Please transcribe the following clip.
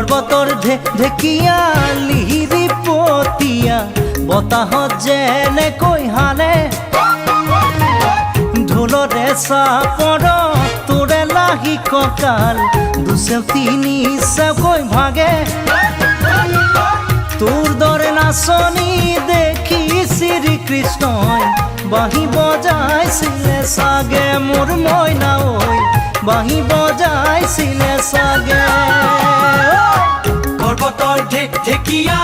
পৰ্বতৰ ঢেকীয়া লিহিৰি পতীয়া বতাহত যেনেকৈ হালে ঢোলৰে চাপৰ তোৰে লাহি কঁকাল দুচেও তিনি চেওকৈ ভাগে তোৰ দৰে নাচনি দেখি শ্ৰীকৃষ্ণই বাঁহী বজাইছিলে চাগে মোৰ মইনা ঐ বাঁহী বজাইছিলে চাগে পৰ্বতৰ ঢেকীয়া